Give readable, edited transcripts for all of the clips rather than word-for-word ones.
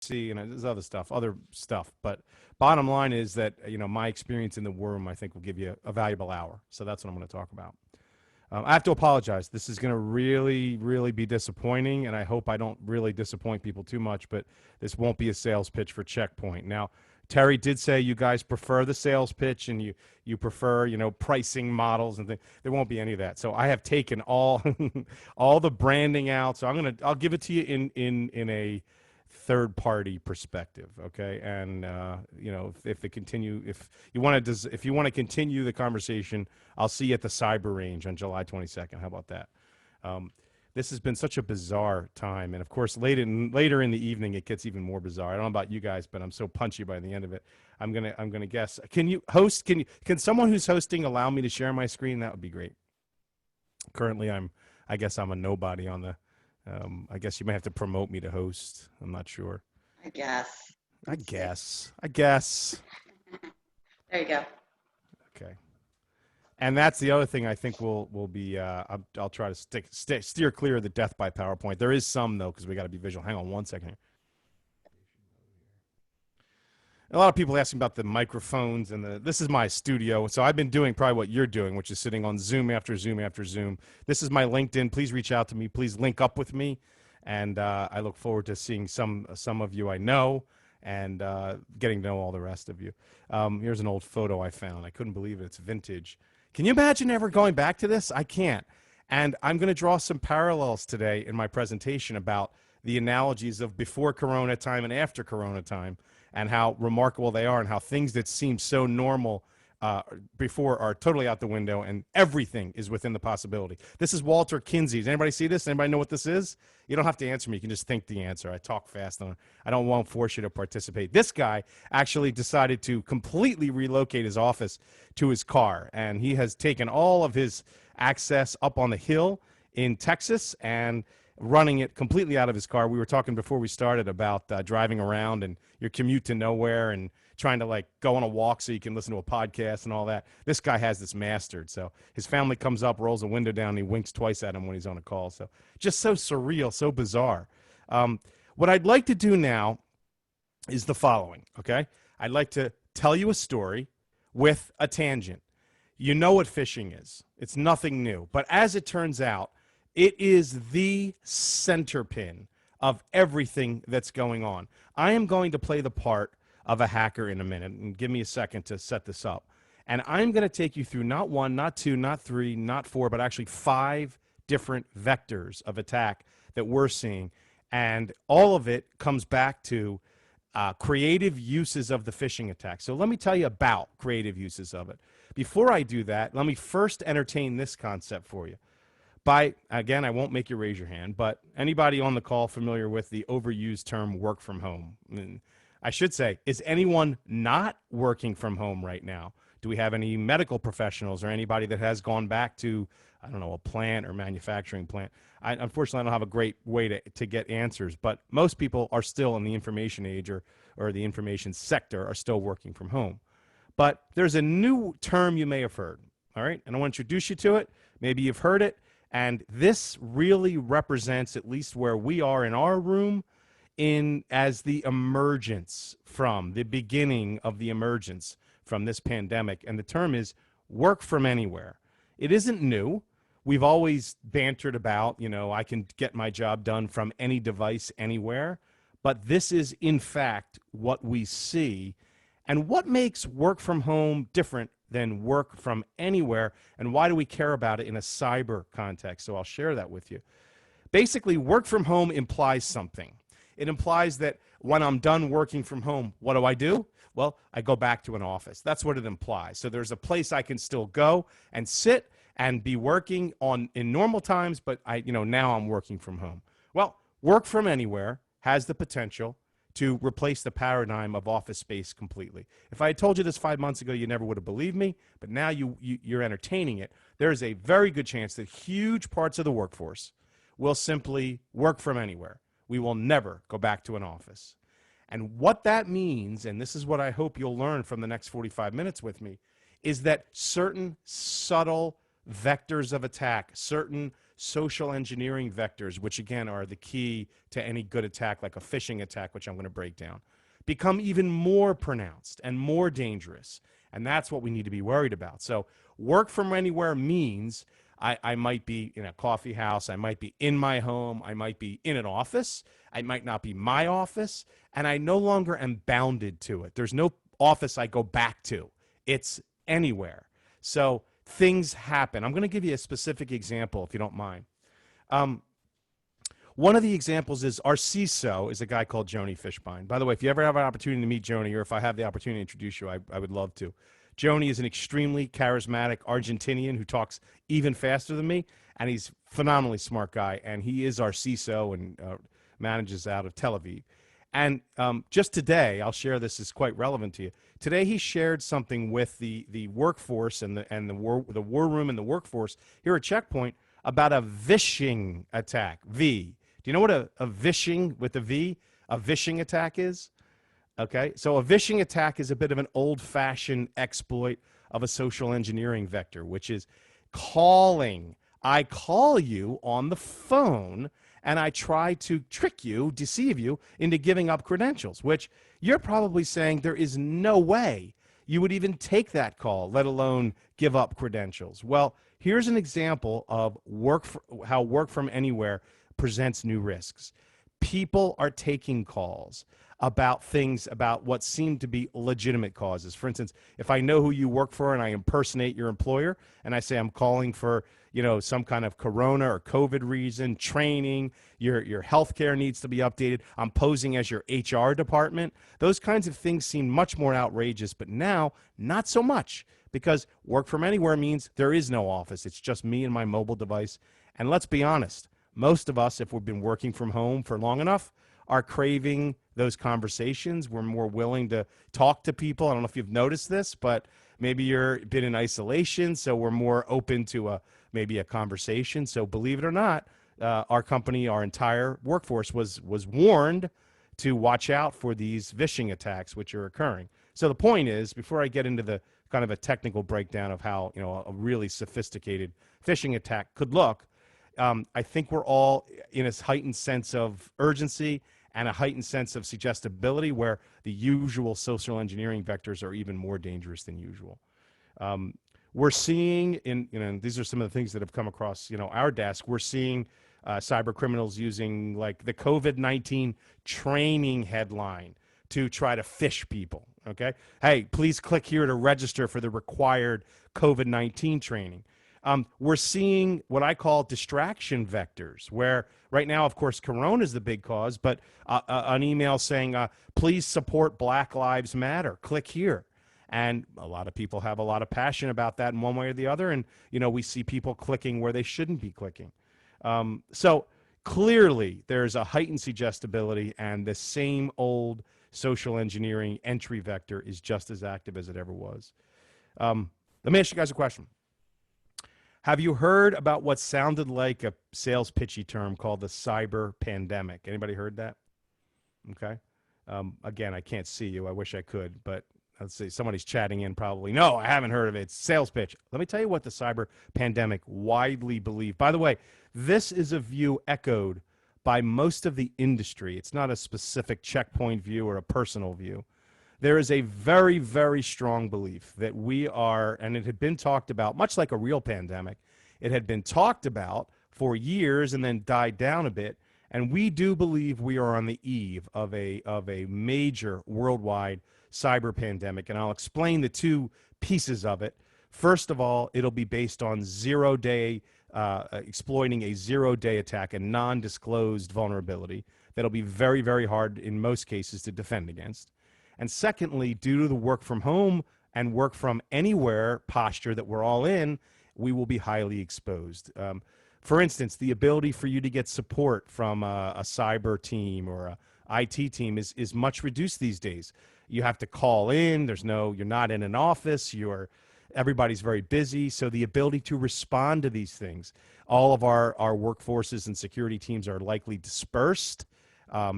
see, and there's other stuff. But bottom line is that my experience in the war room, I think, will give you a valuable hour. So that's what I'm going to talk about. I have to apologize. This is going to really, really be disappointing, and I hope I don't really disappoint people too much. But this won't be a sales pitch for Checkpoint. Now, Terry did say you guys prefer the sales pitch and you prefer pricing models and things. There won't be any of that. So I have taken all all the branding out. So I'll give it to you in a third party perspective, okay? And if you want to continue the conversation, I'll see you at the Cyber Range on July 22nd. How about that? This has been such a bizarre time, and of course later in the evening it gets even more bizarre. I don't know about you guys, but I'm so punchy by the end of it. I'm gonna guess. Can someone who's hosting allow me to share my screen? That would be great. Currently I guess I'm a nobody on the I guess you may have to promote me to host. I'm not sure. I guess. I guess. There you go. Okay. And that's the other thing I think will be. I'll try to steer clear of the death by PowerPoint. There is some though because we got to be visual. Hang on one second here. A lot of people asking about the microphones and this is my studio. So I've been doing probably what you're doing, which is sitting on Zoom after Zoom after Zoom. This is my LinkedIn. Please reach out to me. Please link up with me. And I look forward to seeing some of you I know and getting to know all the rest of you. Here's an old photo I found. I couldn't believe it. It's vintage. Can you imagine ever going back to this? I can't. And I'm going to draw some parallels today in my presentation about the analogies of before Corona time and after Corona time, and how remarkable they are, and how things that seem so normal before are totally out the window, and everything is within the possibility. This is Walter Kinsey. Does anybody see this? Anybody know what this is? You don't have to answer me. You can just think the answer. I talk fast on it. I won't force you to participate. This guy actually decided to completely relocate his office to his car, and he has taken all of his access up on the hill in Texas and running it completely out of his car. We were talking before we started about driving around and your commute to nowhere and trying to go on a walk so you can listen to a podcast and all that. This guy has this mastered. So his family comes up, rolls the window down, and he winks twice at him when he's on a call. So just so surreal, so bizarre. What I'd like to do now is the following, okay? I'd like to tell you a story with a tangent. You know what phishing is. It's nothing new. But as it turns out, it is the center pin of everything that's going on. I am going to play the part of a hacker in a minute, and give me a second to set this up. And I'm going to take you through not one, not two, not three, not four, but actually 5 different vectors of attack that we're seeing. And all of it comes back to creative uses of the phishing attack. So let me tell you about creative uses of it. Before I do that, let me first entertain this concept for you. Again, I won't make you raise your hand, but anybody on the call familiar with the overused term work from home? I should say, is anyone not working from home right now? Do we have any medical professionals or anybody that has gone back to, I don't know, a plant or manufacturing plant? Unfortunately, I don't have a great way to get answers, but most people are still in the information age or the information sector are still working from home. But there's a new term you may have heard, all right? And I want to introduce you to it. Maybe you've heard it. And this really represents at least where we are in our room as the emergence from, the beginning of the emergence from this pandemic. And the term is work from anywhere. It isn't new. We've always bantered about, I can get my job done from any device anywhere. But this is, in fact, what we see. And what makes work from home different than work from anywhere, and why do we care about it in a cyber context? So I'll share that with you. Basically, work from home implies something. It implies that when I'm done working from home, what do? Well, I go back to an office. That's what it implies. So there's a place I can still go and sit and be working in normal times, but now I'm working from home. Well, work from anywhere has the potential to replace the paradigm of office space completely. If I had told you this 5 months ago, you never would have believed me, but now you're entertaining it. There is a very good chance that huge parts of the workforce will simply work from anywhere. We will never go back to an office. And what that means, and this is what I hope you'll learn from the next 45 minutes with me, is that certain subtle vectors of attack, certain social engineering vectors, which again are the key to any good attack, like a phishing attack, which I'm going to break down, become even more pronounced and more dangerous. And that's what we need to be worried about. So work from anywhere means I might be in a coffee house, I might be in my home, I might be in an office, it might not be my office, and I no longer am bounded to it. There's no office I go back to. It's anywhere. So things happen. I'm going to give you a specific example, if you don't mind. One of the examples is our CISO is a guy called Joni Fishbein. By the way, if you ever have an opportunity to meet Joni, or if I have the opportunity to introduce you, I would love to. Joni is an extremely charismatic Argentinian who talks even faster than me, and he's a phenomenally smart guy, and he is our CISO and manages out of Tel Aviv. And just today, I'll share this, is quite relevant to you. Today, he shared something with the workforce and the war room and the workforce here at Checkpoint about a vishing attack. V. Do you know what a vishing with a V, a vishing attack is? Okay, so a vishing attack is a bit of an old-fashioned exploit of a social engineering vector, which is calling. I call you on the phone, and I try to trick you, deceive you into giving up credentials, which you're probably saying there is no way you would even take that call, let alone give up credentials. Well, here's an example of how work from anywhere presents new risks. People are taking calls about things, about what seem to be legitimate causes. For instance, if I know who you work for and I impersonate your employer and I say I'm calling for, some kind of corona or COVID reason, training, your healthcare needs to be updated, I'm posing as your HR department. Those kinds of things seem much more outrageous, but now not so much, because work from anywhere means there is no office. It's just me and my mobile device. And let's be honest, most of us, if we've been working from home for long enough, are craving those conversations. We're more willing to talk to people. I don't know if you've noticed this, but maybe you've been in isolation, so we're more open to maybe a conversation. So believe it or not, our company, our entire workforce was warned to watch out for these phishing attacks which are occurring. So the point is, before I get into the kind of a technical breakdown of how a really sophisticated phishing attack could look, I think we're all in a heightened sense of urgency and a heightened sense of suggestibility, where the usual social engineering vectors are even more dangerous than usual. We're seeing these are some of the things that have come across our desk. We're seeing cyber criminals using like the COVID-19 training headline to try to phish people. Okay, hey, please click here to register for the required COVID-19 training. We're seeing what I call distraction vectors, where right now, of course, Corona is the big cause, but an email saying, please support Black Lives Matter, click here. And a lot of people have a lot of passion about that in one way or the other, and we see people clicking where they shouldn't be clicking. So clearly, there's a heightened suggestibility, and the same old social engineering entry vector is just as active as it ever was. Let me ask you guys a question. Have you heard about what sounded like a sales pitchy term called the cyber pandemic? Anybody heard that? Okay. Again, I can't see you. I wish I could, but let's see. Somebody's chatting in probably. No, I haven't heard of it. It's sales pitch. Let me tell you what the cyber pandemic widely believed. By the way, this is a view echoed by most of the industry. It's not a specific Checkpoint view or a personal view. There is a very, very strong belief that we are, and it had been talked about, much like a real pandemic, it had been talked about for years and then died down a bit, and we do believe we are on the eve of a major worldwide cyber pandemic, and I'll explain the two pieces of it. First of all, it'll be based on exploiting a zero-day attack, a non-disclosed vulnerability that'll be very, very hard in most cases to defend against. And secondly, due to the work from home and work from anywhere posture that we're all in, we will be highly exposed. For instance, the ability for you to get support from a cyber team or a IT team is much reduced these days. You have to call in. You're not in an office. Everybody's very busy. So the ability to respond to these things, all of our workforces and security teams are likely dispersed.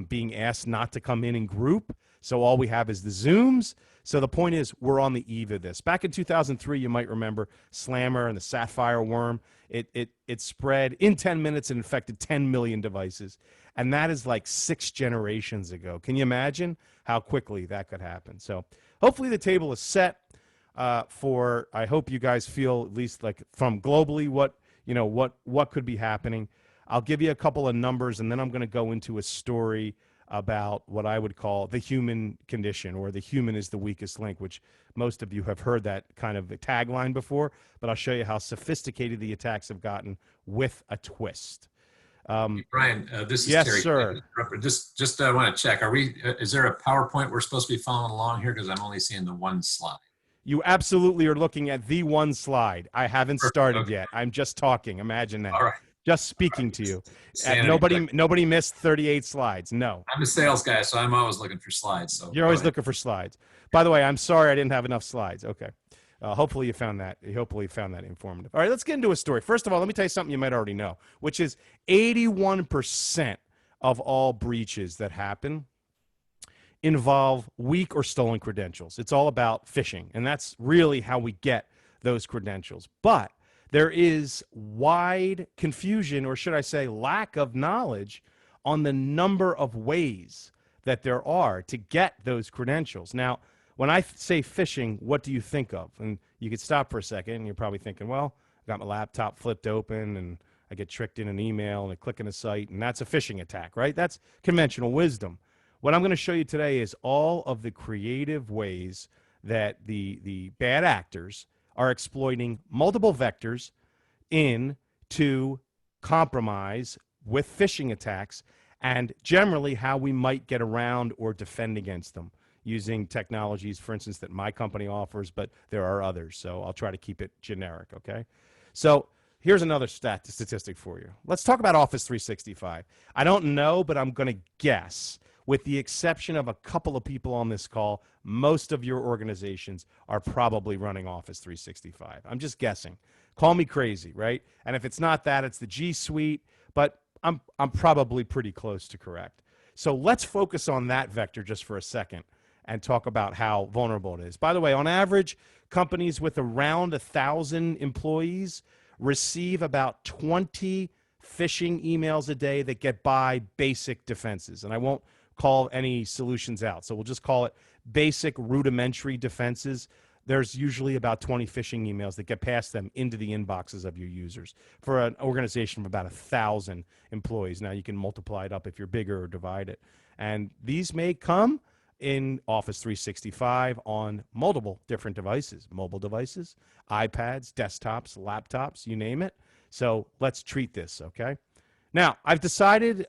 being asked not to come in group. So all we have is the Zooms. So the point is, we're on the eve of this. Back in 2003, you might remember Slammer and the Sapphire worm. It spread in 10 minutes and infected 10 million devices. And that is like 6 generations ago. Can you imagine how quickly that could happen? So hopefully the table is set for, I hope you guys feel at least like from globally what could be happening. I'll give you a couple of numbers, and then I'm going to go into a story about what I would call the human condition, or the human is the weakest link, which most of you have heard that kind of tagline before, but I'll show you how sophisticated the attacks have gotten with a twist. Hey, Brian, this is yes, Terry. sir. Just want to check. Is there a PowerPoint we're supposed to be following along here? Because I'm only seeing the one slide. You absolutely are looking at the one slide. I haven't started Okay. yet. I'm just talking. Imagine that. All right. Just speaking to you. Sanity. Nobody missed 38 slides. No. I'm a sales guy, so I'm always looking for slides. So You're always looking for slides. By the way, I'm sorry I didn't have enough slides. Okay. Hopefully you found that. Hopefully you found that informative. All right, let's get into a story. First of all, let me tell you something you might already know, which is 81% of all breaches that happen involve weak or stolen credentials. It's all about phishing, and that's really how we get those credentials. But there is wide confusion, or should I say lack of knowledge, on the number of ways that there are to get those credentials. Now, when I say phishing, what do you think of? And you could stop for a second, and you're probably thinking, well, I got my laptop flipped open, and I get tricked in an email, and I click on a site, and that's a phishing attack, right? That's conventional wisdom. What I'm going to show you today is all of the creative ways that the bad actors are exploiting multiple vectors in to compromise with phishing attacks, and generally how we might get around or defend against them using technologies, for instance, that my company offers, but there are others. So I'll try to keep it generic, okay? So here's another statistic for you. Let's talk about Office 365. I don't know, but I'm going to guess, with the exception of a couple of people on this call, most of your organizations are probably running Office 365. I'm just guessing. Call me crazy, right? And if it's not that, it's the G Suite, but I'm probably pretty close to correct. So let's focus on that vector just for a second and talk about how vulnerable it is. By the way, on average, companies with around 1,000 employees receive about 20 phishing emails a day that get by basic defenses. And I won't call any solutions out. So we'll just call it basic rudimentary defenses. There's usually about 20 phishing emails that get past them into the inboxes of your users for an organization of about 1,000 employees. Now you can multiply it up if you're bigger or divide it. And these may come in Office 365 on multiple different devices, mobile devices, iPads, desktops, laptops, you name it. So let's treat this, okay? Now, I've decided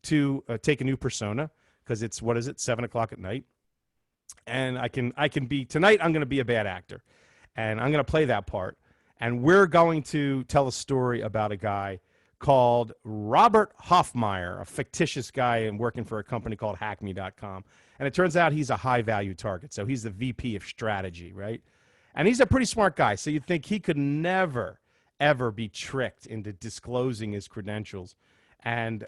to take a new persona because it's, 7 o'clock at night. And I can be, tonight I'm going to be a bad actor. And I'm going to play that part. And we're going to tell a story about a guy called Robert Hoffmeyer, a fictitious guy and working for a company called hackme.com. And it turns out he's a high-value target. So he's the VP of strategy, right? And he's a pretty smart guy. So you'd think he could never, ever be tricked into disclosing his credentials. And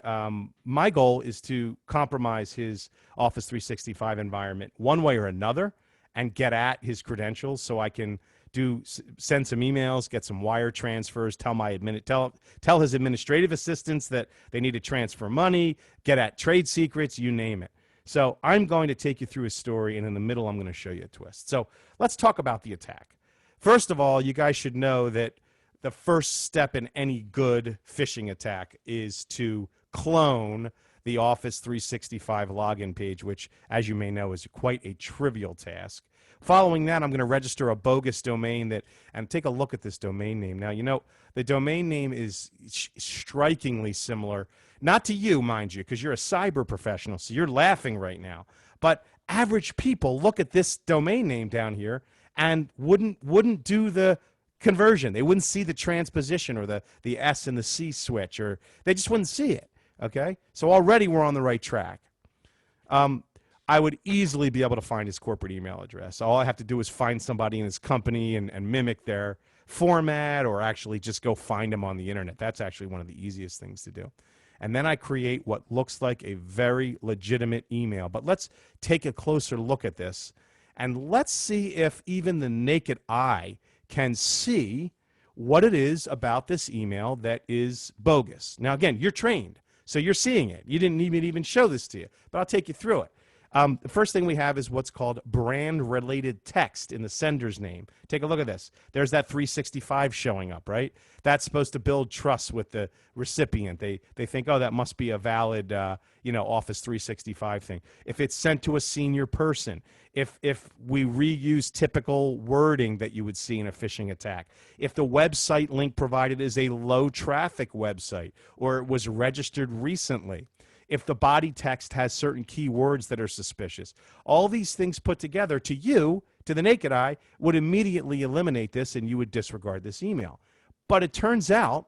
my goal is to compromise his Office 365 environment one way or another and get at his credentials so I can send some emails, get some wire transfers, tell his administrative assistants that they need to transfer money, get at trade secrets, you name it. So I'm going to take you through his story, and in the middle, I'm going to show you a twist. So let's talk about the attack. First of all, you guys should know that the first step in any good phishing attack is to clone the Office 365 login page, which, as you may know, is quite a trivial task. Following that, I'm going to register a bogus domain and take a look at this domain name. Now, you know, the domain name is strikingly similar, not to you, mind you, because you're a cyber professional, so you're laughing right now. But average people look at this domain name down here and wouldn't do the conversion. They wouldn't see the transposition or the S and the C switch, or they just wouldn't see it, okay? So already we're on the right track. I would easily be able to find his corporate email address. All I have to do is find somebody in his company and mimic their format, or actually just go find him on the internet. That's actually one of the easiest things to do. And then I create what looks like a very legitimate email. But let's take a closer look at this, and let's see if even the naked eye can see what it is about this email that is bogus. Now, again, you're trained, so you're seeing it. You didn't need me to even show this to you, but I'll take you through it. The first thing we have is what's called brand-related text in the sender's name. Take a look at this. There's that 365 showing up, right? That's supposed to build trust with the recipient. They think, oh, that must be a valid, Office 365 thing. If it's sent to a senior person, if we reuse typical wording that you would see in a phishing attack, if the website link provided is a low-traffic website or it was registered recently, if the body text has certain keywords that are suspicious. All these things put together to you, to the naked eye, would immediately eliminate this and you would disregard this email. But it turns out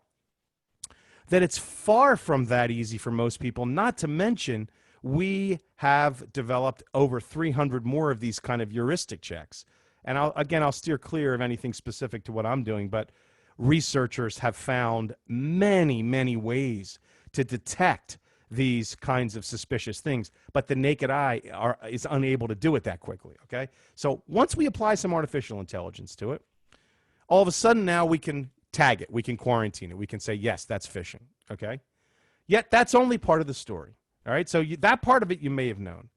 that it's far from that easy for most people, not to mention we have developed over 300 more of these kind of heuristic checks. And I'll steer clear of anything specific to what I'm doing, but researchers have found many, many ways to detect these kinds of suspicious things, but the naked eye is unable to do it that quickly, okay? So once we apply some artificial intelligence to it, all of a sudden now we can tag it, we can quarantine it, we can say, yes, that's phishing, okay? Yet that's only part of the story, all right? So that part of it you may have known.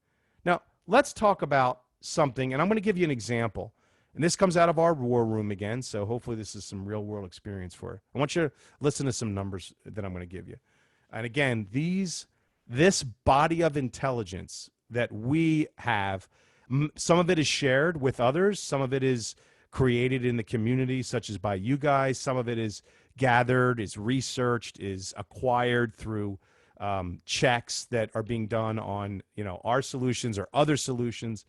Now, let's talk about something, and I'm going to give you an example, and this comes out of our war room again, so hopefully this is some real-world experience for you. I want you to listen to some numbers that I'm going to give you. And again, this body of intelligence that we have, some of it is shared with others. Some of it is created in the community, such as by you guys. Some of it is gathered, is researched, is acquired through checks that are being done on our solutions or other solutions.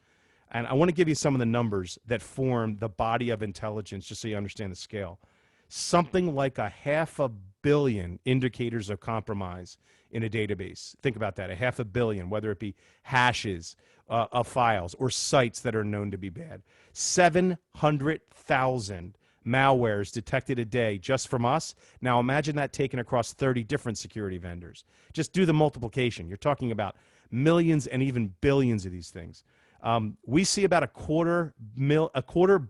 And I want to give you some of the numbers that form the body of intelligence, just so you understand the scale. Something like 500 million indicators of compromise in a database. Think about that, 500 million, whether it be hashes of files or sites that are known to be bad. 700,000 malwares detected a day just from us. Now imagine that taken across 30 different security vendors. Just do the multiplication. You're talking about millions and even billions of these things. We see about a quarter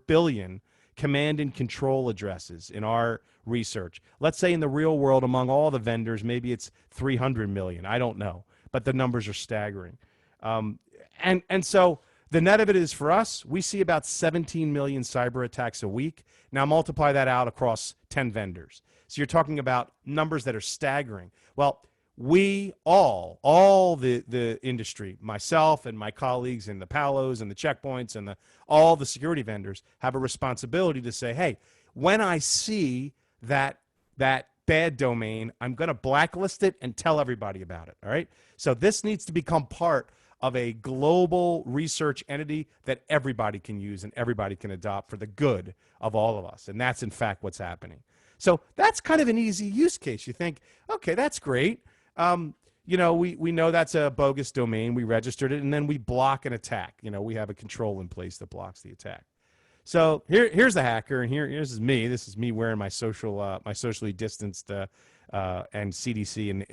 billion command and control addresses in our research. Let's say in the real world, among all the vendors, maybe it's 300 million. I don't know, but the numbers are staggering. And so the net of it is, for us, we see about 17 million cyber attacks a week. Now multiply that out across 10 vendors. So you're talking about numbers that are staggering. Well, we all the industry, myself and my colleagues and the Palos and the Checkpoints and all the security vendors have a responsibility to say, hey, when I see that bad domain, I'm going to blacklist it and tell everybody about it, all right? So this needs to become part of a global research entity that everybody can use and everybody can adopt for the good of all of us. And that's, in fact, what's happening. So that's kind of an easy use case. You think, okay, that's great. We know that's a bogus domain. We registered it, and then we block an attack. We have a control in place that blocks the attack. So here's the hacker, and here's me. This is me wearing my socially distanced and CDC and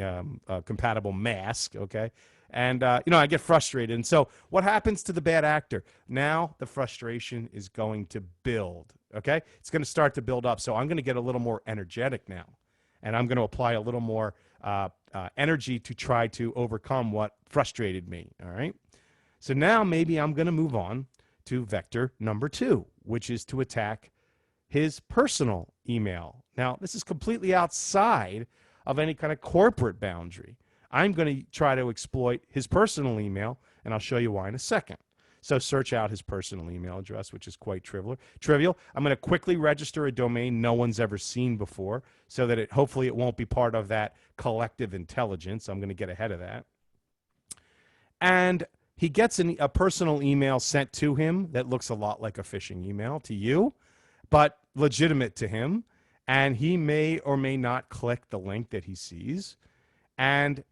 compatible mask. Okay, and I get frustrated. And so what happens to the bad actor? Now the frustration is going to build. Okay, it's going to start to build up. So I'm going to get a little more energetic now, and I'm going to apply a little more energy to try to overcome what frustrated me. All right. So now maybe I'm going to move on to vector number 2, which is to attack his personal email. Now, this is completely outside of any kind of corporate boundary. I'm going to try to exploit his personal email, and I'll show you why in a second. So search out his personal email address, which is quite trivial. I'm going to quickly register a domain no one's ever seen before so that hopefully it won't be part of that collective intelligence. I'm going to get ahead of that. And he gets a personal email sent to him that looks a lot like a phishing email to you, but legitimate to him. And he may or may not click the link that he sees. And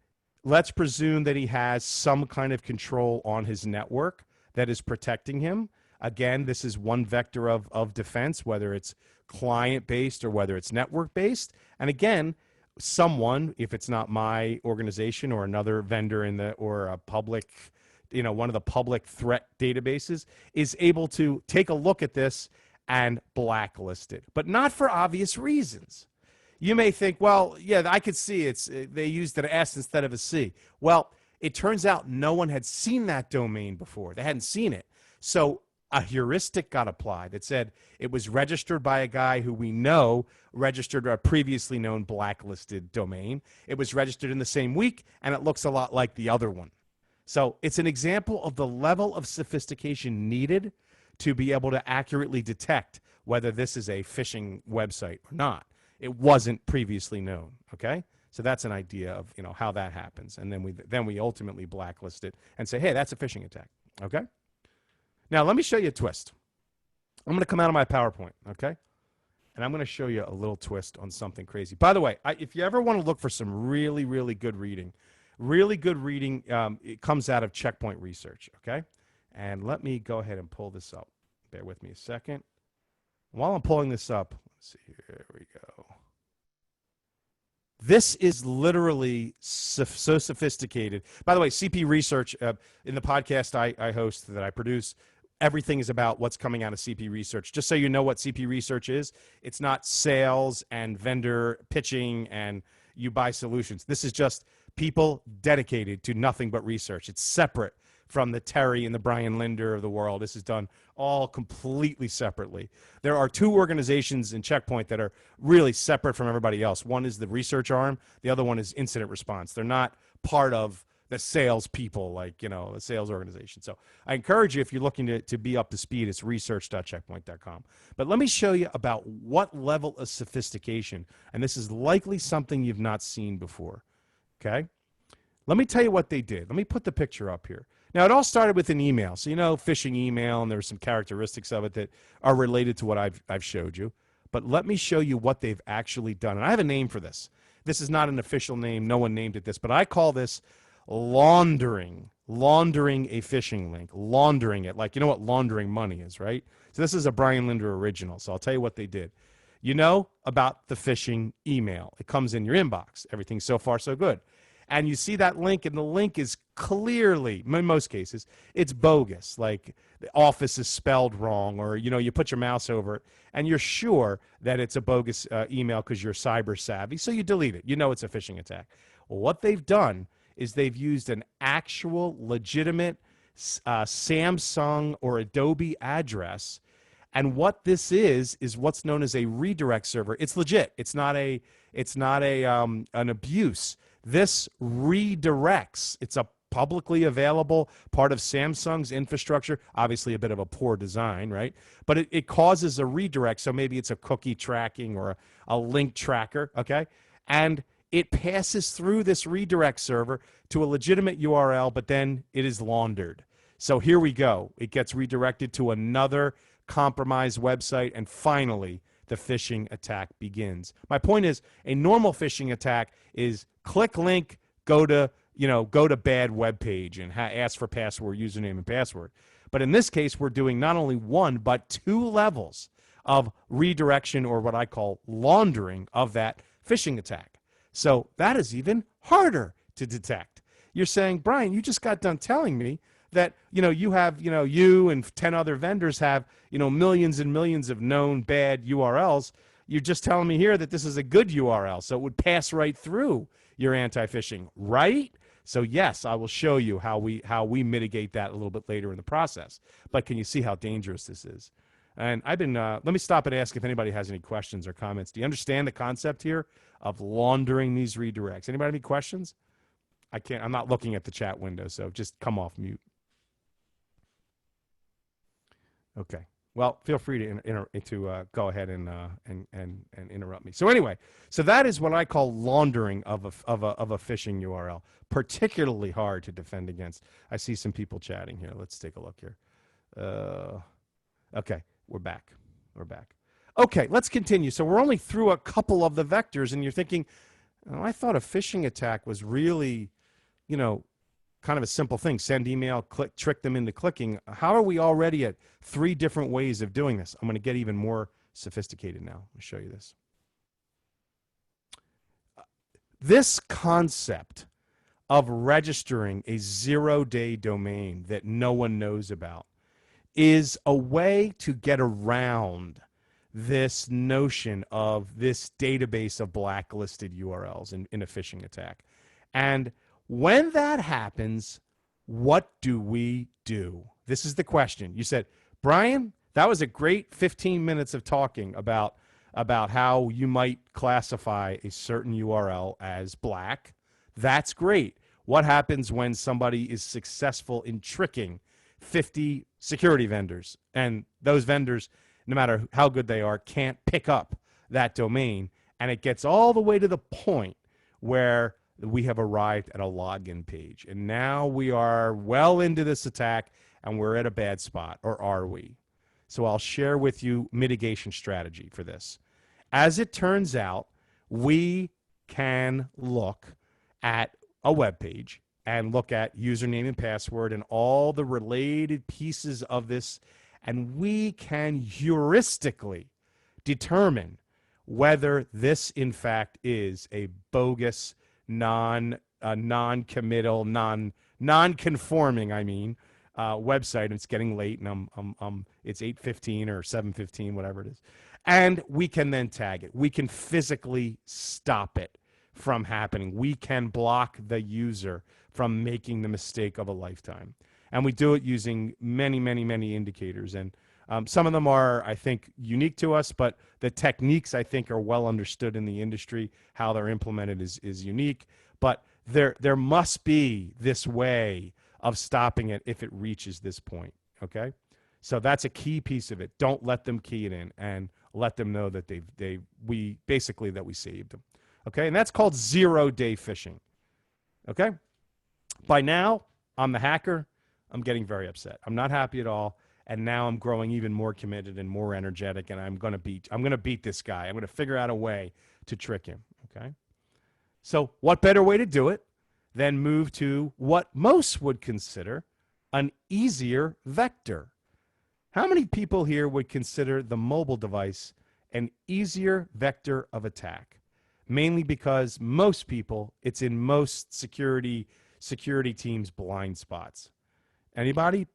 let's presume that he has some kind of control on his network that is protecting him. Again, this is one vector of defense, whether it's client-based or whether it's network-based. And again, someone, if it's not my organization or another vendor or a public, one of the public threat databases, is able to take a look at this and blacklist it, but not for obvious reasons. You may think, well, yeah, I could see they used an S instead of a C. Well, it turns out no one had seen that domain before. They hadn't seen it. So a heuristic got applied. It said it was registered by a guy who we know registered a previously known blacklisted domain. It was registered in the same week, and it looks a lot like the other one. So it's an example of the level of sophistication needed to be able to accurately detect whether this is a phishing website or not. It wasn't previously known, okay? So that's an idea of, how that happens. And then we ultimately blacklist it and say, hey, that's a phishing attack, okay? Now, let me show you a twist. I'm going to come out of my PowerPoint, okay? And I'm going to show you a little twist on something crazy. By the way, if you ever want to look for some really, really good reading, it comes out of Checkpoint Research, okay? And let me go ahead and pull this up. Bear with me a second. While I'm pulling this up, let's see, here we go. This is literally so sophisticated. By the way, CP Research, in the podcast I host that I produce, everything is about what's coming out of CP Research. Just so you know what CP Research is, it's not sales and vendor pitching and you buy solutions. This is just people dedicated to nothing but research. It's separate from the Terry and the Brian Linder of the world. This is done all completely separately. There are two organizations in Checkpoint that are really separate from everybody else. One is the research arm. The other one is incident response. They're not part of the sales people, like, the sales organization. So I encourage you, if you're looking to be up to speed, it's research.checkpoint.com. But let me show you about what level of sophistication, and this is likely something you've not seen before, okay? Let me tell you what they did. Let me put the picture up here. Now, it all started with an email. So, phishing email, and there were some characteristics of it that are related to what I've showed you. But let me show you what they've actually done. And I have a name for this. This is not an official name. No one named it this. But I call this laundering a phishing link, laundering it. Like, you know what laundering money is, right? So this is a Brian Linder original. So I'll tell you what they did. You know about the phishing email. It comes in your inbox. Everything so far so good. And you see that link, and the link is clearly, in most cases, it's bogus. Like the office is spelled wrong, or, you put your mouse over it, and you're sure that it's a bogus email because you're cyber savvy, so you delete it. You know it's a phishing attack. Well, what they've done is they've used an actual legitimate Samsung or Adobe address, and what this is what's known as a redirect server. It's legit. It's not an abuse. This redirects. It's a publicly available part of Samsung's infrastructure. Obviously, a bit of a poor design, right? But it causes a redirect. So maybe it's a cookie tracking or a link tracker, okay? And it passes through this redirect server to a legitimate URL, but then it is laundered. So here we go. It gets redirected to another compromised website, and finally, the phishing attack begins. My point is, a normal phishing attack is click link, go to bad web page and ask for password, username, and password. But in this case, we're doing not only one, but two levels of redirection, or what I call laundering, of that phishing attack. So that is even harder to detect. You're saying, Brian, you just got done telling me that you have you and 10 other vendors have millions and millions of known bad URLs. You're just telling me here that this is a good URL, so it would pass right through your anti-phishing, right? So yes, I will show you how we mitigate that a little bit later in the process. But can you see how dangerous this is? And I've been let me stop and ask if anybody has any questions or comments. Do you understand the concept here of laundering these redirects? Anybody have any questions? I'm not looking at the chat window, so just come off mute. Okay. Well, feel free to go ahead and interrupt me. So anyway, so that is what I call laundering of a phishing URL. Particularly hard to defend against. I see some people chatting here. Let's take a look here. Okay, we're back. Okay, let's continue. So we're only through a couple of the vectors, and you're thinking, oh, I thought a phishing attack was really, kind of a simple thing. Send email, trick them into clicking. How are we already at 3 different ways of doing this? I'm going to get even more sophisticated now. I'll show you this. This concept of registering a 0-day domain that no one knows about is a way to get around this notion of this database of blacklisted URLs in a phishing attack. And when that happens, what do we do? This is the question. You said, Brian, that was a great 15 minutes of talking about how you might classify a certain URL as black. That's great. What happens when somebody is successful in tricking 50 security vendors, and those vendors, no matter how good they are, can't pick up that domain, and it gets all the way to the point where we have arrived at a login page, and now we are well into this attack and we're at a bad spot, or are we? So I'll share with you mitigation strategy for this. As it turns out, we can look at a web page and look at username and password and all the related pieces of this, and we can heuristically determine whether this in fact is a bogus, non-committal, non-conforming, website, and it's getting late, and it's 8:15 or 7:15, whatever it is, and we can then tag it. We can physically stop it from happening. We can block the user from making the mistake of a lifetime, and we do it using many, many, many indicators. And some of them are, I think, unique to us, but the techniques, I think, are well understood in the industry. How they're implemented is unique, but there must be this way of stopping it if it reaches this point, okay? So that's a key piece of it. Don't let them key it in, and let them know that we saved them, okay? And that's called 0-day phishing, okay? By now, I'm the hacker. I'm getting very upset. I'm not happy at all, and now I'm growing even more committed and more energetic, and I'm gonna beat this guy. I'm gonna figure out a way to trick him, okay? So what better way to do it than move to what most would consider an easier vector? How many people here would consider the mobile device an easier vector of attack? Mainly because most people, it's in most security teams' blind spots. Anybody?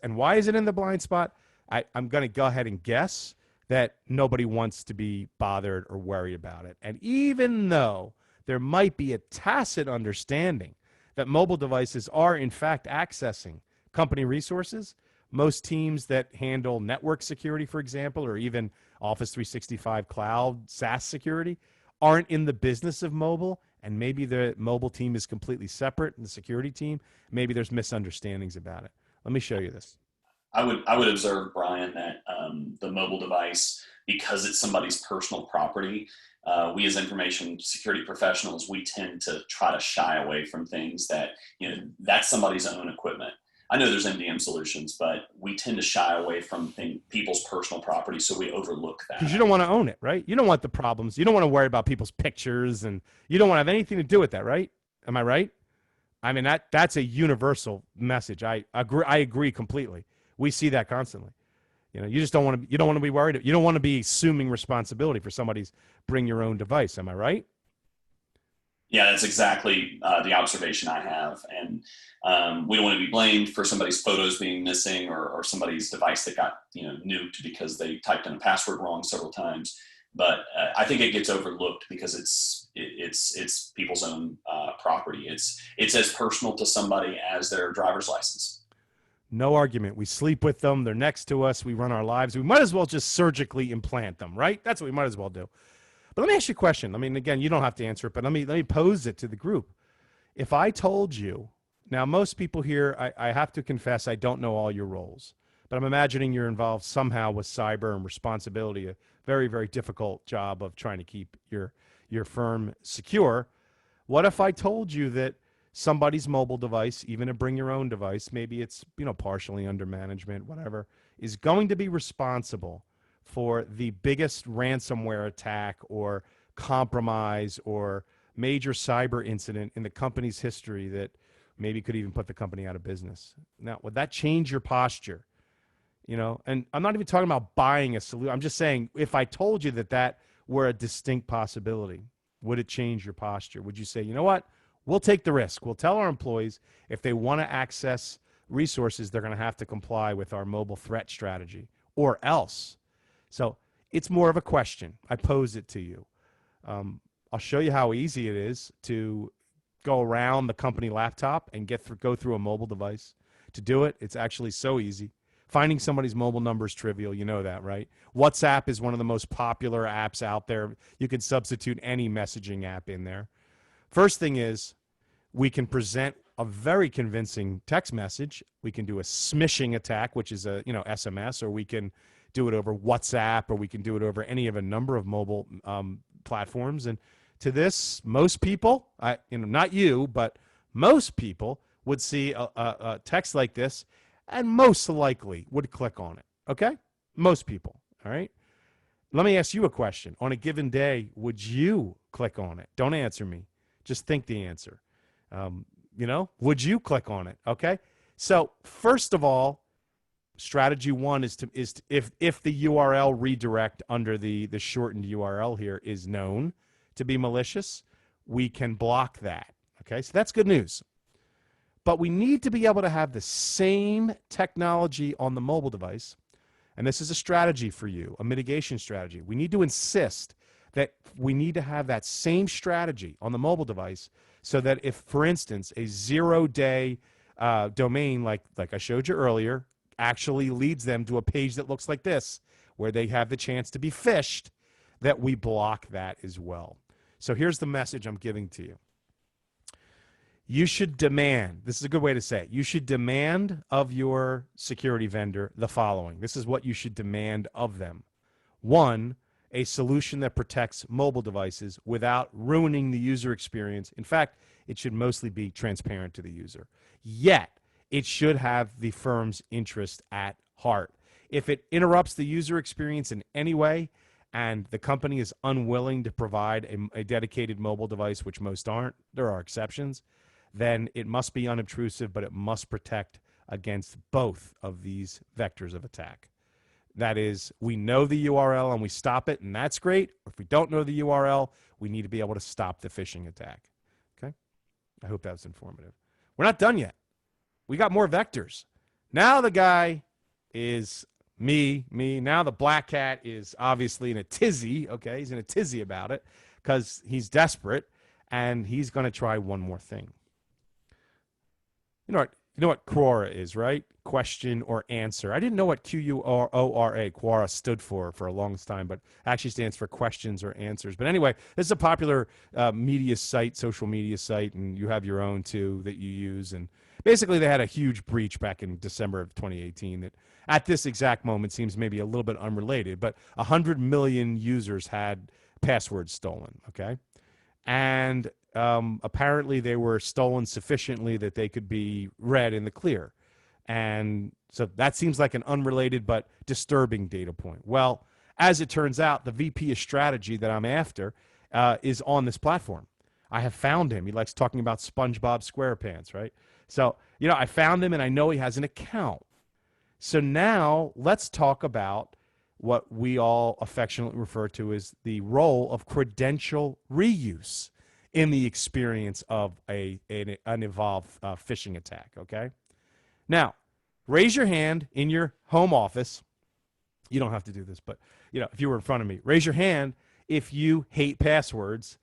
And why is it in the blind spot? I'm going to go ahead and guess that nobody wants to be bothered or worried about it. And even though there might be a tacit understanding that mobile devices are, in fact, accessing company resources, most teams that handle network security, for example, or even Office 365 cloud SaaS security, aren't in the business of mobile, and maybe the mobile team is completely separate and the security team, maybe there's misunderstandings about it. Let me show you this. I would observe, Brian, that the mobile device, because it's somebody's personal property, we as information security professionals, we tend to try to shy away from things that, that's somebody's own equipment. I know there's MDM solutions, but we tend to shy away from people's personal property, so we overlook that. Because you don't want to own it, right? You don't want the problems. You don't want to worry about people's pictures, and you don't want to have anything to do with that, right? Am I right? I mean, that's a universal message. I agree completely. We see that constantly. You just don't want to. You don't want to be worried. You don't want to be assuming responsibility for somebody's bring your own device. Am I right? Yeah, that's exactly the observation I have. And we don't want to be blamed for somebody's photos being missing, or somebody's device that got nuked because they typed in a password wrong several times. But I think it gets overlooked because it's people's own property. It's as personal to somebody as their driver's license. No argument. We sleep with them. They're next to us. We run our lives. We might as well just surgically implant them, right? That's what we might as well do. But let me ask you a question. I mean, again, you don't have to answer it, but let me pose it to the group. If I told you, now most people here, I have to confess, I don't know all your roles, but I'm imagining you're involved somehow with cyber and responsibility, a very, very difficult job of trying to keep your firm secure. What if I told you that somebody's mobile device, even a bring your own device, maybe it's partially under management, whatever, is going to be responsible for the biggest ransomware attack or compromise or major cyber incident in the company's history that maybe could even put the company out of business? Now, would that change your posture? And I'm not even talking about buying a solution. I'm just saying, if I told you that were a distinct possibility, Would it change your posture? Would you say, you know what? We'll take the risk. We'll tell our employees if they want to access resources, they're going to have to comply with our mobile threat strategy or else. So it's more of a question. I pose it to you. I'll show you how easy it is to go around the company laptop and go through a mobile device. To do it, it's actually so easy. Finding somebody's mobile number is trivial. You know that, right? WhatsApp is one of the most popular apps out there. You can substitute any messaging app in there. First thing is we can present a very convincing text message. We can do a smishing attack, which is a SMS, or we can do it over WhatsApp, or we can do it over any of a number of mobile platforms. And to this, most people, not you, but most people would see a text like this and most likely would click on it. Okay? Most people. All right? Let me ask you a question. On a given day, would you click on it? Don't answer me. Just think the answer. Would you click on it? Okay? So first of all, strategy one is if the URL redirect under the shortened URL here is known to be malicious, we can block that. Okay? So that's good news. But we need to be able to have the same technology on the mobile device. And this is a strategy for you, a mitigation strategy. We need to insist that we need to have that same strategy on the mobile device so that if, for instance, a 0-day domain like I showed you earlier actually leads them to a page that looks like this, where they have the chance to be phished, that we block that as well. So here's the message I'm giving to you. You should demand, this is a good way to say it, you should demand of your security vendor the following. This is what you should demand of them. One, a solution that protects mobile devices without ruining the user experience. In fact, it should mostly be transparent to the user. Yet, it should have the firm's interest at heart. If it interrupts the user experience in any way, and the company is unwilling to provide a dedicated mobile device, which most aren't, there are exceptions, then it must be unobtrusive, but it must protect against both of these vectors of attack. That is, we know the URL and we stop it, and that's great. Or if we don't know the URL, we need to be able to stop the phishing attack. Okay? I hope that was informative. We're not done yet. We got more vectors. Now the guy is me. Now the black cat is obviously in a tizzy. Okay? He's in a tizzy about it because he's desperate, and he's going to try one more thing. You know what Quora is, right? Question or answer. I didn't know what Quora, Quora stood for a long time, but actually stands for questions or answers. But anyway, this is a popular media site, social media site, and you have your own too that you use. And basically, they had a huge breach back in December of 2018 that at this exact moment seems maybe a little bit unrelated, but 100 million users had passwords stolen, okay? And apparently they were stolen sufficiently that they could be read in the clear. And so that seems like an unrelated but disturbing data point. Well, as it turns out, the VP of strategy that I'm after is on this platform. I have found him. He likes talking about SpongeBob SquarePants, right? So, I found him and I know he has an account. So now let's talk about what we all affectionately refer to as the role of credential reuse in the experience of an evolved phishing attack, okay? Now, raise your hand in your home office. You don't have to do this, but if you were in front of me, raise your hand if you hate passwords.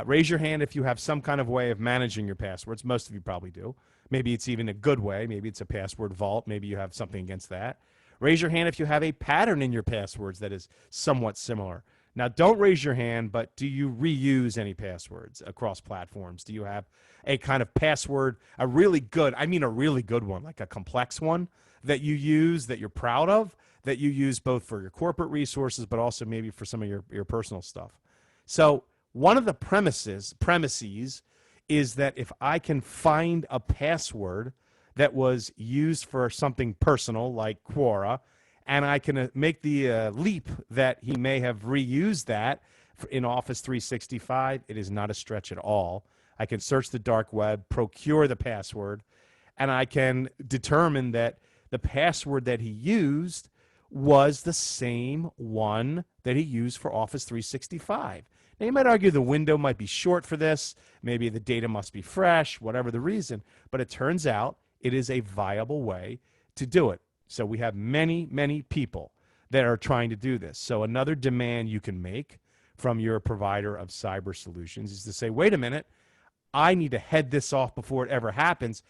Raise your hand if you have some kind of way of managing your passwords. Most of you probably do. Maybe it's even a good way. Maybe it's a password vault. Maybe you have something against that. Raise your hand if you have a pattern in your passwords that is somewhat similar. Now, don't raise your hand, but do you reuse any passwords across platforms? Do you have a kind of password, a really good one, like a complex one that you use, that you're proud of, that you use both for your corporate resources, but also maybe for some of your personal stuff? So one of the premises is that if I can find a password that was used for something personal like Quora, and I can make the leap that he may have reused that in Office 365, it is not a stretch at all. I can search the dark web, procure the password, and I can determine that the password that he used was the same one that he used for Office 365. Now, you might argue the window might be short for this. Maybe the data must be fresh, whatever the reason. But it turns out it is a viable way to do it. So we have many, many people that are trying to do this. So another demand you can make from your provider of cyber solutions is to say, wait a minute, I need to head this off before it ever happens.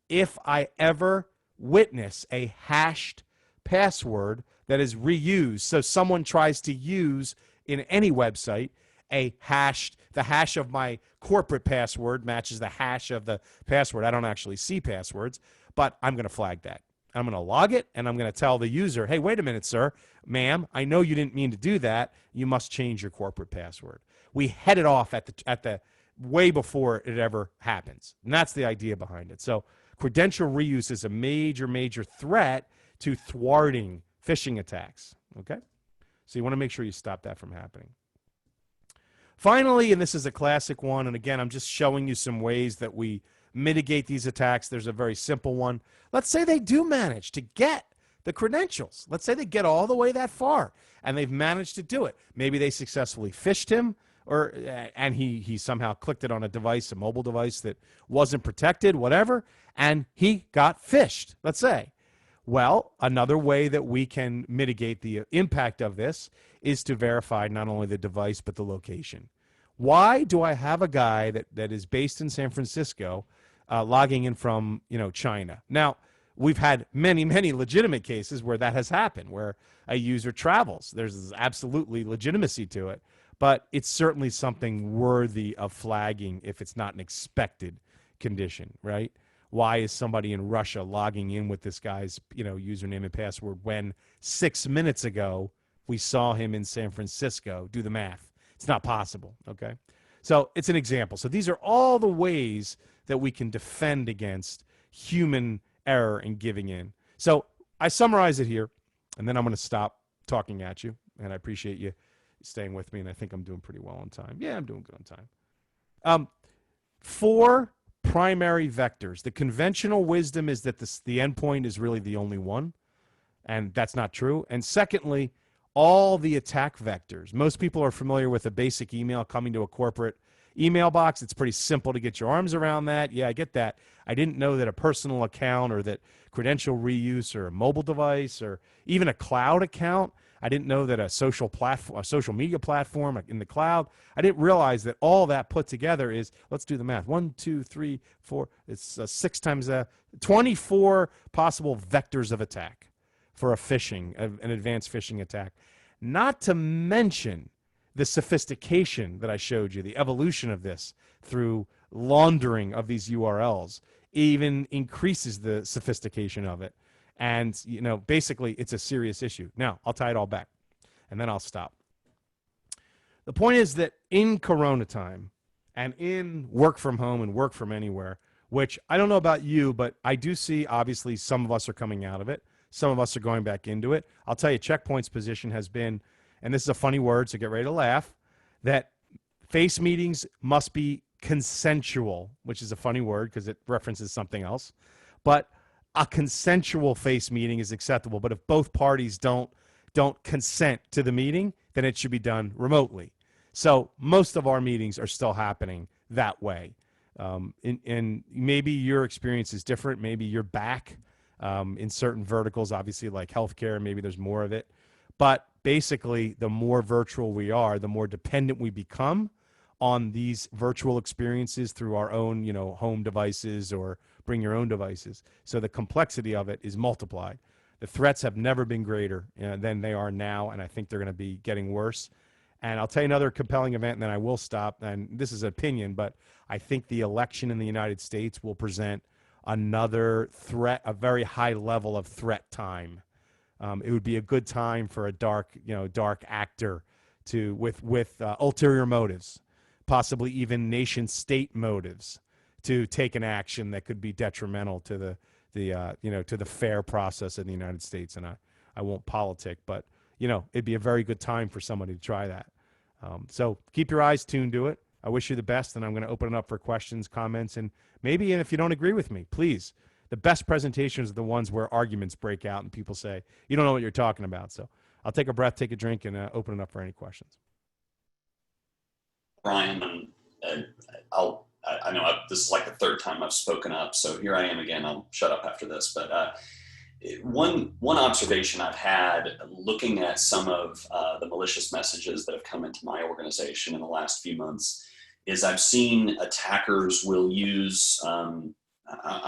If I ever witness a hashed password that is reused, so someone tries to use in any website the hash of my corporate password matches the hash of the password. I don't actually see passwords, but I'm going to flag that. I'm going to log it, and I'm going to tell the user, hey, wait a minute, sir, ma'am, I know you didn't mean to do that. You must change your corporate password. We head it off at the way before it ever happens. And that's the idea behind it. So credential reuse is a major, major threat to thwarting phishing attacks. Okay? So you want to make sure you stop that from happening. Finally, and this is a classic one, and again, I'm just showing you some ways that we mitigate these attacks. There's a very simple one. Let's say they do manage to get the credentials. Let's say they get all the way that far, and they've managed to do it. Maybe they successfully phished him, and he somehow clicked it on a device, a mobile device that wasn't protected, whatever, and he got phished, let's say. Well, another way that we can mitigate the impact of this is to verify not only the device but the location. Why do I have a guy that is based in San Francisco logging in from China? Now, we've had many, many legitimate cases where that has happened, where a user travels. There's absolutely legitimacy to it, but it's certainly something worthy of flagging if it's not an expected condition, right? Why is somebody in Russia logging in with this guy's username and password when 6 minutes ago we saw him in San Francisco? Do the math. It's not possible, okay? So it's an example. So these are all the ways that we can defend against human error and giving in. So I summarize it here, and then I'm going to stop talking at you, and I appreciate you staying with me, and I think I'm doing pretty well on time. Yeah, I'm doing good on time. 4 primary vectors. The conventional wisdom is that the endpoint is really the only one, and that's not true. And secondly, all the attack vectors. Most people are familiar with a basic email coming to a corporate email box. It's pretty simple to get your arms around that. Yeah, I get that. I didn't know that a personal account or that credential reuse or a mobile device or even a cloud account, I didn't know that a social media platform in the cloud, I didn't realize that all that put together is, let's do the math, 1, 2, 3, 4, it's 6 times 24 possible vectors of attack for a phishing, an advanced phishing attack. Not to mention the sophistication that I showed you, the evolution of this through laundering of these URLs even increases the sophistication of it. And, basically, it's a serious issue. Now, I'll tie it all back, and then I'll stop. The point is that in Corona time and in work from home and work from anywhere, which I don't know about you, but I do see, obviously, some of us are coming out of it. Some of us are going back into it. I'll tell you, Checkpoint's position has been, and this is a funny word, so get ready to laugh, that face meetings must be consensual, which is a funny word because it references something else. But a consensual face meeting is acceptable. But if both parties don't consent to the meeting, then it should be done remotely. So most of our meetings are still happening that way. And maybe your experience is different. Maybe you're back in certain verticals, obviously like healthcare, maybe there's more of it. But basically, the more virtual we are, the more dependent we become on these virtual experiences through our own, home devices or bring your own devices. So the complexity of it is multiplied. The threats have never been greater than they are now, and I think they're going to be getting worse. And I'll tell you another compelling event, and then I will stop. And this is an opinion, but I think the election in the United States will present another threat, a very high level of threat time. It would be a good time for a dark actor with ulterior motives, possibly even nation-state motives, to take an action that could be detrimental to the fair process in the United States. And I won't politic, but it'd be a very good time for somebody to try that. So keep your eyes tuned to it. I wish you the best, and I'm going to open it up for questions, comments, and maybe if you don't agree with me, please. The best presentations are the ones where arguments break out and people say, you don't know what you're talking about. So I'll take a breath, take a drink, and open it up for any questions. Brian, uh, I know this is like the third time I've spoken up, so here I am again. I'll shut up after this. But one observation I've had looking at some of the malicious messages that have come into my organization in the last few months is I've seen attackers will use, I'm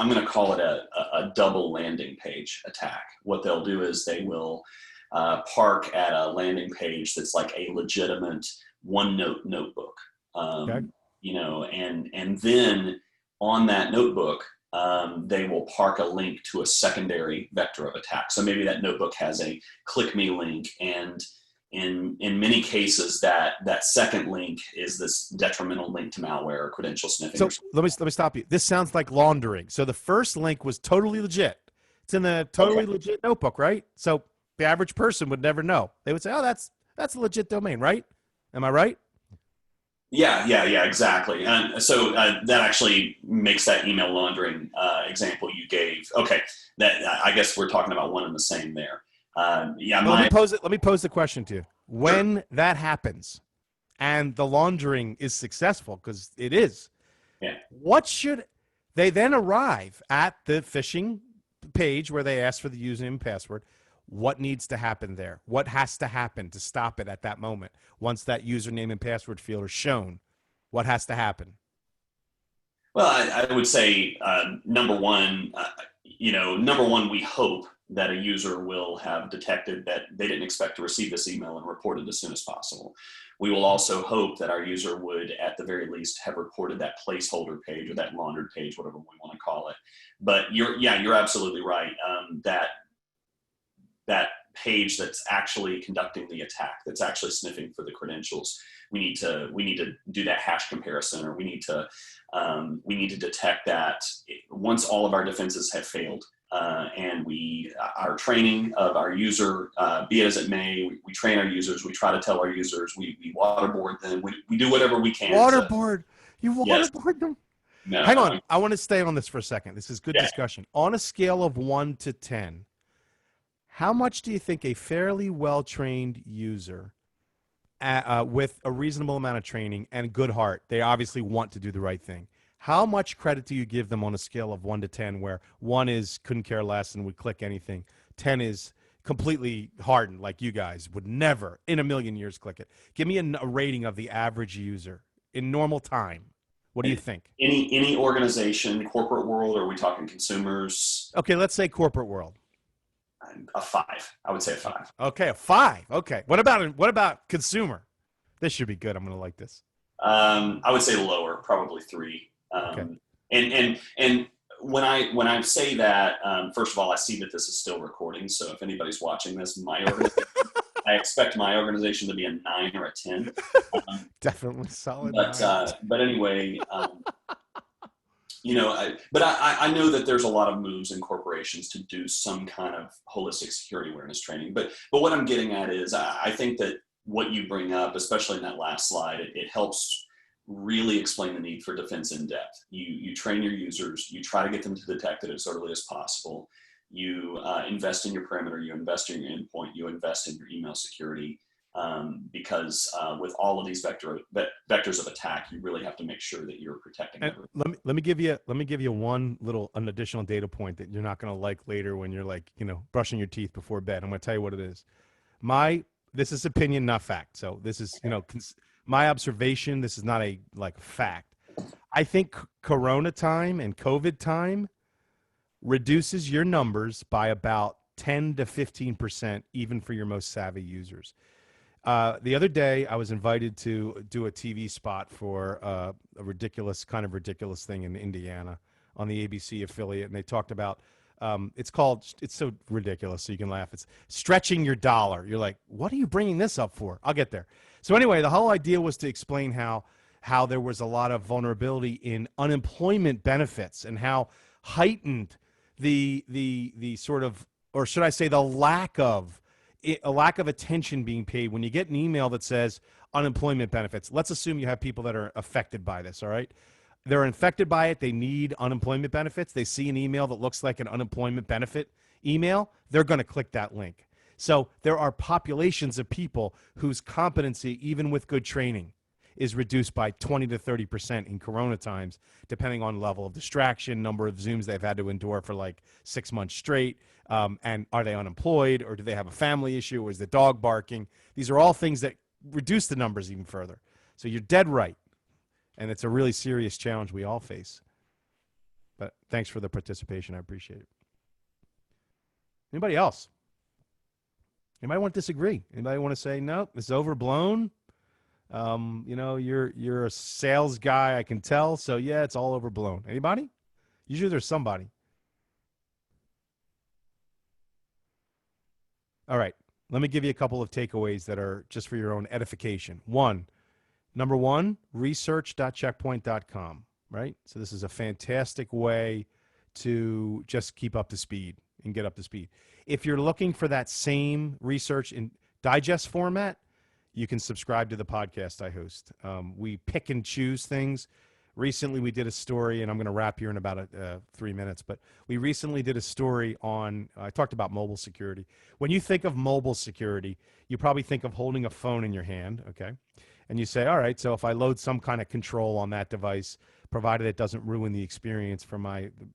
going to call it a double landing page attack. What they'll do is they will park at a landing page that's like a legitimate OneNote notebook. Okay. You know, and then on that notebook, they will park a link to a secondary vector of attack. So maybe that notebook has a click me link, and in many cases that second link is this detrimental link to malware or credential sniffing. So let me stop you. This sounds like laundering. So the first link was totally legit. It's in the totally legit notebook, right? So the average person would never know. They would say, "Oh, that's a legit domain, right?" Am I right? Yeah, exactly. And so that actually makes that email laundering example you gave. Okay, that I guess we're talking about one and the same there. Yeah, Well, let me pose the question to you. When that happens and the laundering is successful, because it is, what should they then arrive at the phishing page where they ask for the username and password? What needs to happen there? What has to happen to stop it at that moment? Once that username and password field are shown, what has to happen? Well, I would say number one, we hope that a user will have detected that they didn't expect to receive this email and report it as soon as possible. We will also hope that our user would, at the very least, have reported that placeholder page or that laundered page, whatever we want to call it. But you're absolutely right. That page that's actually conducting the attack, that's actually sniffing for the credentials, we need to do that hash comparison, or we need to detect that once all of our defenses have failed, and our training of our user, be it as it may, we train our users, we try to tell our users, we waterboard them, we do whatever we can. Waterboard? You waterboard them? No, Hang on. I want to stay on this for a second. This is good discussion. On a scale of 1 to 10, how much do you think a fairly well-trained user with a reasonable amount of training and good heart, they obviously want to do the right thing, how much credit do you give them on a scale of 1 to 10, where 1 is couldn't care less and would click anything, 10 is completely hardened like you guys would never in a million years click it? Give me a rating of the average user in normal time. What do you think? Any organization, corporate world, or are we talking consumers? Okay, let's say corporate world. A 5. I would say a 5. Okay, a 5. Okay. What about consumer? This should be good. I'm going to like this. I would say lower, probably 3. Okay. And when I say that, first of all, I see that this is still recording. So if anybody's watching this, I expect my organization to be a 9 or a 10. Definitely solid. But anyway, I know that there's a lot of moves in corporations to do some kind of holistic security awareness training. But what I'm getting at is I think that what you bring up, especially in that last slide, it helps really explain the need for defense in depth. You train your users, you try to get them to detect it as early as possible. You invest in your perimeter, you invest in your endpoint, you invest in your email security. Because with all of these vectors of attack, you really have to make sure that you're protecting everything. Let me give you an additional data point that you're not going to like later when you're like, brushing your teeth before bed. I'm going to tell you what it is. This is opinion, not fact. So this is, my observation. This is not a fact. I think Corona time and COVID time reduces your numbers by about 10 to 15%, even for your most savvy users. The other day, I was invited to do a TV spot for a ridiculous thing in Indiana on the ABC affiliate, and they talked about it's so ridiculous, so you can laugh. It's stretching your dollar. You're like, what are you bringing this up for? I'll get there. So anyway, the whole idea was to explain how there was a lot of vulnerability in unemployment benefits and how heightened the sort of, or should I say, the lack of attention being paid when you get an email that says unemployment benefits. Let's assume you have people that are affected by this, all right? They're infected by it. They need unemployment benefits. They see an email that looks like an unemployment benefit email. They're going to click that link. So there are populations of people whose competency, even with good training, is reduced by 20 to 30% in Corona times, depending on level of distraction, number of Zooms they've had to endure for like 6 months straight. And are they unemployed, or do they have a family issue, or is the dog barking? These are all things that reduce the numbers even further. So you're dead right. And it's a really serious challenge we all face. But thanks for the participation. I appreciate it. Anybody else? Anybody want to disagree? Anybody want to say, no, it's overblown? You're a sales guy, I can tell. So, yeah, it's all overblown. Anybody? Usually there's somebody. All right. Let me give you a couple of takeaways that are just for your own edification. Number one, research.checkpoint.com, right? So this is a fantastic way to just keep up to speed and get up to speed. If you're looking for that same research in digest format, you can subscribe to the podcast I host. We pick and choose things. Recently, we did a story, and I'm going to wrap here in about 3 minutes, but we recently did a story on, I talked about mobile security. When you think of mobile security, you probably think of holding a phone in your hand, okay? And you say, all right, so if I load some kind of control on that device, provided it doesn't ruin the experience for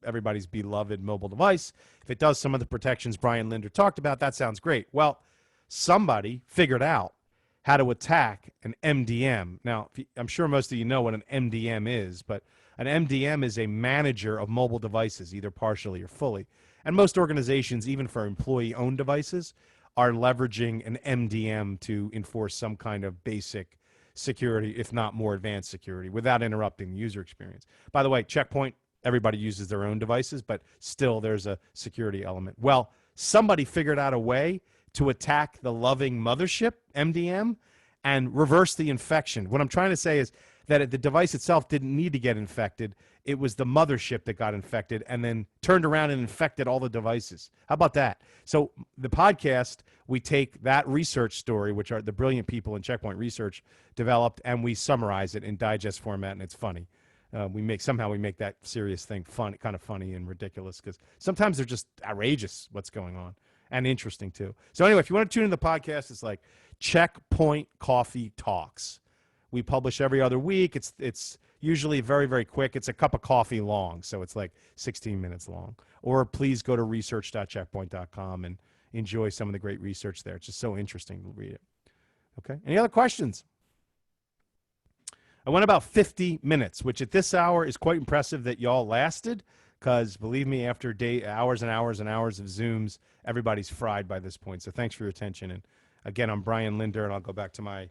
everybody's beloved mobile device, if it does some of the protections Brian Linder talked about, that sounds great. Well, somebody figured out how to attack an MDM. Now, I'm sure most of you know what an MDM is, but an MDM is a manager of mobile devices, either partially or fully. And most organizations, even for employee-owned devices, are leveraging an MDM to enforce some kind of basic security, if not more advanced security, without interrupting the user experience. By the way, Checkpoint, everybody uses their own devices, but still there's a security element. Well, somebody figured out a way to attack the loving mothership, MDM, and reverse the infection. What I'm trying to say is that the device itself didn't need to get infected. It was the mothership that got infected and then turned around and infected all the devices. How about that? So the podcast, we take that research story, which are the brilliant people in Checkpoint Research developed, and we summarize it in digest format, and it's funny. We make that serious thing fun, kind of funny and ridiculous, because sometimes they're just outrageous what's going on, and interesting too. So anyway, if you want to tune in the podcast, it's like Checkpoint Coffee Talks. We publish every other week. It's usually very, very quick. It's a cup of coffee long, so it's like 16 minutes long. Or please go to research.checkpoint.com and enjoy some of the great research there. It's just so interesting to read it. Okay. Any other questions? I went about 50 minutes, which at this hour is quite impressive that y'all lasted, because believe me, after hours and hours and hours of Zooms, everybody's fried by this point. So thanks for your attention. And again, I'm Brian Linder, and I'll go back to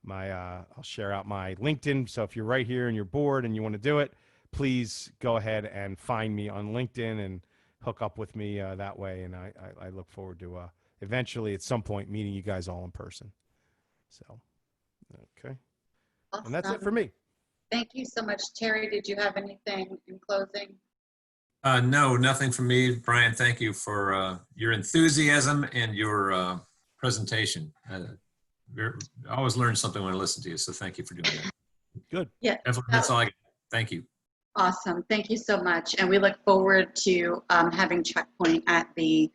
I'll share out my LinkedIn. So if you're right here and you're bored and you want to do it, please go ahead and find me on LinkedIn and hook up with me that way. And I look forward to eventually at some point meeting you guys all in person. So, okay. Awesome. And that's it for me. Thank you so much. Terry, did you have anything in closing? No, nothing from me. Brian, thank you for your enthusiasm and your presentation. I always learn something when I listen to you, so thank you for doing that. Good. Yeah. That's all I got. Thank you. Awesome. Thank you so much. And we look forward to having Checkpoint at the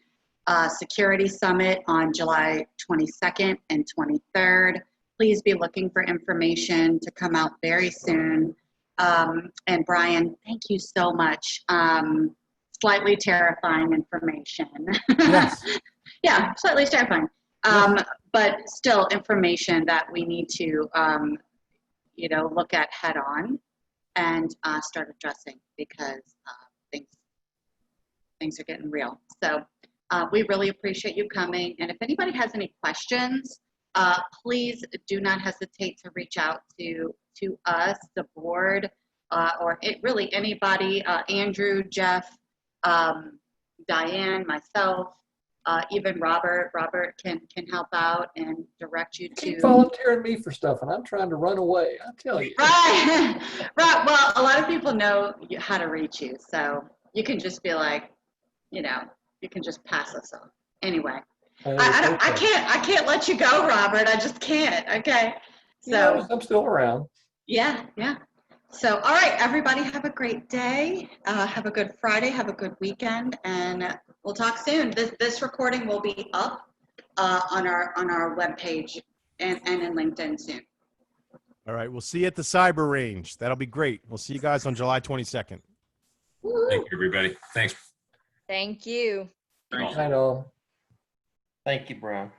Security Summit on July 22nd and 23rd. Please be looking for information to come out very soon. And Brian, thank you so much. Slightly terrifying information. Yes. Yeah, slightly terrifying. But still information that we need to, look at head on and start addressing, because things are getting real. So we really appreciate you coming. And if anybody has any questions, please do not hesitate to reach out to us, the board, or really anybody, Andrew, Jeff, Diane, myself, even Robert. Robert can help out and direct you to. Keep volunteering me for stuff, and I'm trying to run away. I tell you. Right, right. Well, a lot of people know how to reach you, so you can just be like, you can just pass us on. Anyway, I can't let you go, Robert. I just can't. Okay. So I'm still around. Yeah. So, all right, everybody, have a great day. Have a good Friday. Have a good weekend, and we'll talk soon. This recording will be up on our webpage and in LinkedIn soon. All right. We'll see you at the cyber range. That'll be great. We'll see you guys on July 22nd. Thank you, everybody. Thanks. Thank you. Night all. Thank you, Brian.